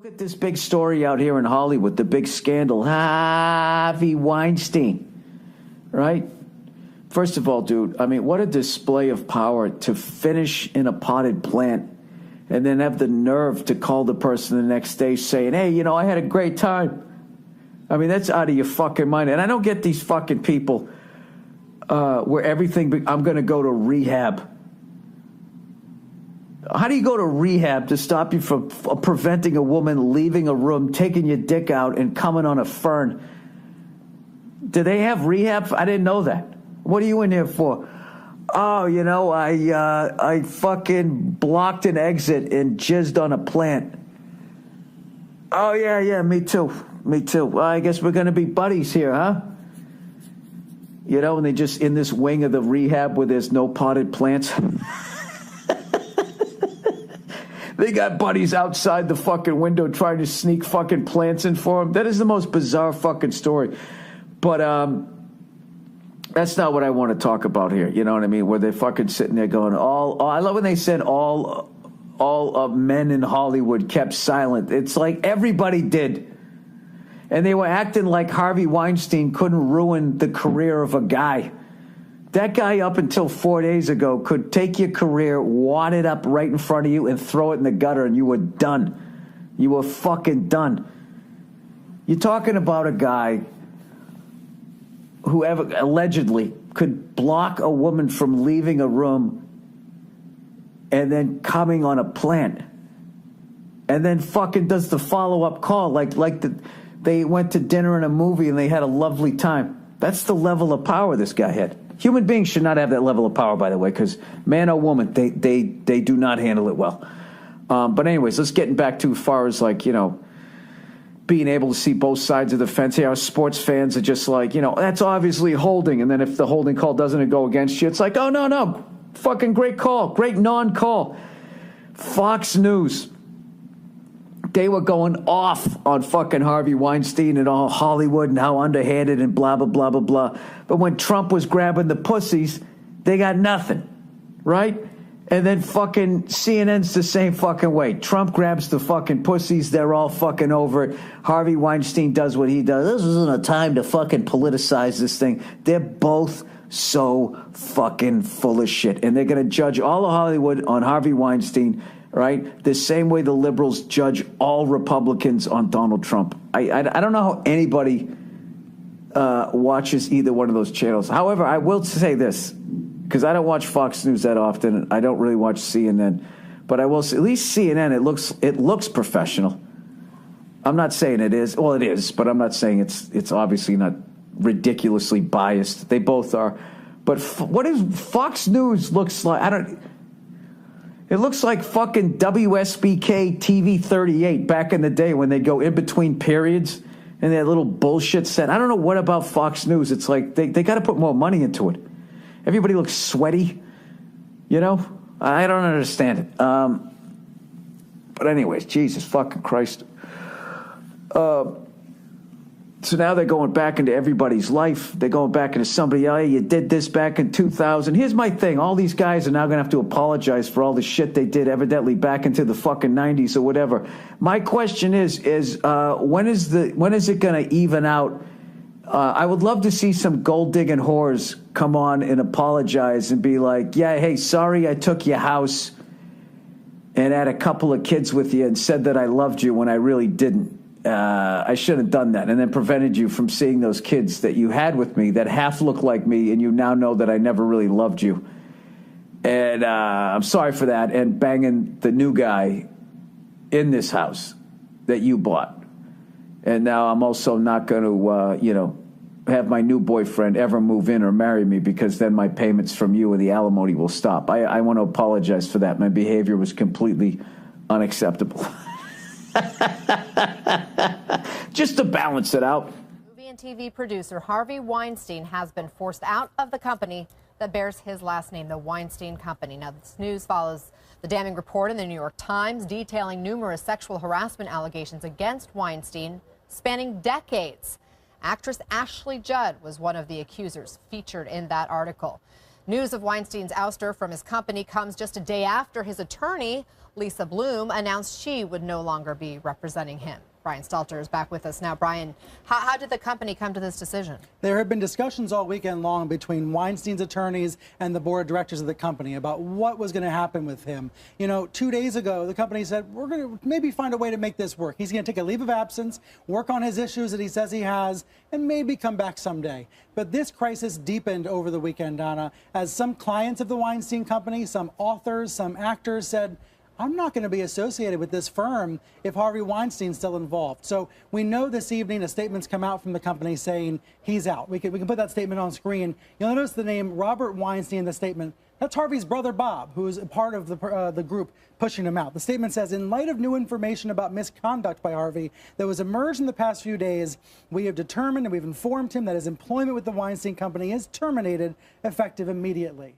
Look at this big story out here in Hollywood, the big scandal, Harvey Weinstein, right? First of all, dude, I mean, what a display of power to finish in a potted plant and then have the nerve to call the person the next day saying, hey, you know, I had a great time. I mean, that's out of your fucking mind. And I don't get these fucking people where everything, I'm going to go to rehab. How do you go to rehab to stop you from preventing a woman leaving a room, taking your dick out, and coming on a fern? Do they have rehab? I didn't know that. What are you in here for? Oh, you know, I fucking blocked an exit and jizzed on a plant. Oh, yeah, me too. Well, I guess we're going to be buddies here, huh? You know, and they just in this wing of the rehab where there's no potted plants. They got buddies outside the fucking window trying to sneak fucking plants in for them. That is the most bizarre fucking story. But that's not what I want to talk about here. You know what I mean? Where they're fucking sitting there going, I love when they said all of men in Hollywood kept silent. It's like everybody did. And they were acting like Harvey Weinstein couldn't ruin the career of a guy. That guy up until 4 days ago could take your career, wad it up right in front of you, and throw it in the gutter, and you were done. You were fucking done. You're talking about a guy who allegedly could block a woman from leaving a room and then coming on a plant, and then fucking does the follow-up call they went to dinner and a movie and they had a lovely time. That's the level of power this guy had. Human beings should not have that level of power, by the way, because man or woman, they do not handle it well. But anyways, let's get back to as far as, like, you know, being able to see both sides of the fence here. Our sports fans are just like, you know, that's obviously holding. And then if the holding call doesn't go against you, it's like, oh, no, fucking great call, great non-call. Fox News. They were going off on fucking Harvey Weinstein and all Hollywood and how underhanded and blah, blah, blah, blah, blah. But when Trump was grabbing the pussies, they got nothing, right? And then fucking CNN's the same fucking way. Trump grabs the fucking pussies, they're all fucking over it. Harvey Weinstein does what he does. This isn't a time to fucking politicize this thing. They're both so fucking full of shit. And they're going to judge all of Hollywood on Harvey Weinstein, right? The same way the liberals judge all Republicans on Donald Trump. I don't know how anybody watches either one of those channels. However, I will say this, because I don't watch Fox News that often. I don't really watch CNN. But I will say, at least CNN, it looks professional. I'm not saying it is. Well, it is, but I'm not saying it's obviously not ridiculously biased. They both are. But what is Fox News looks like? It looks like fucking WSBK TV 38 back in the day when they go in between periods and that little bullshit set. I don't know what about Fox News. It's like they got to put more money into it. Everybody looks sweaty, you know? I don't understand it. But anyways, Jesus fucking Christ. So now they're going back into everybody's life. They're going back into somebody, oh, you did this back in 2000. Here's my thing. All these guys are now going to have to apologize for all the shit they did evidently back into the fucking 90s or whatever. My question is when is it going to even out? I would love to see some gold-digging whores come on and apologize and be like, yeah, hey, sorry I took your house and had a couple of kids with you and said that I loved you when I really didn't. I should have done that, and then prevented you from seeing those kids that you had with me that half look like me, and you now know that I never really loved you. And I'm sorry for that, and banging the new guy in this house that you bought. And now I'm also not going to, have my new boyfriend ever move in or marry me, because then my payments from you and the alimony will stop. I want to apologize for that. My behavior was completely unacceptable. Just to balance it out. Movie and TV producer Harvey Weinstein has been forced out of the company that bears his last name, the Weinstein Company. Now, this news follows the damning report in the New York Times detailing numerous sexual harassment allegations against Weinstein spanning decades. Actress Ashley Judd was one of the accusers featured in that article. News of Weinstein's ouster from his company comes just a day after his attorney Lisa Bloom announced she would no longer be representing him. Brian Stelter is back with us now. Brian, how did the company come to this decision? There have been discussions all weekend long between Weinstein's attorneys and the board of directors of the company about what was going to happen with him. You know, 2 days ago, the company said, we're going to maybe find a way to make this work. He's going to take a leave of absence, work on his issues that he says he has, and maybe come back someday. But this crisis deepened over the weekend, Donna, as some clients of the Weinstein company, some authors, some actors said, I'm not going to be associated with this firm if Harvey Weinstein's still involved. So we know this evening a statement's come out from the company saying he's out. We can put that statement on screen. You'll notice the name Robert Weinstein in the statement. That's Harvey's brother, Bob, who is a part of the group pushing him out. The statement says, in light of new information about misconduct by Harvey that was emerged in the past few days, we have determined and we've informed him that his employment with the Weinstein Company is terminated effective immediately.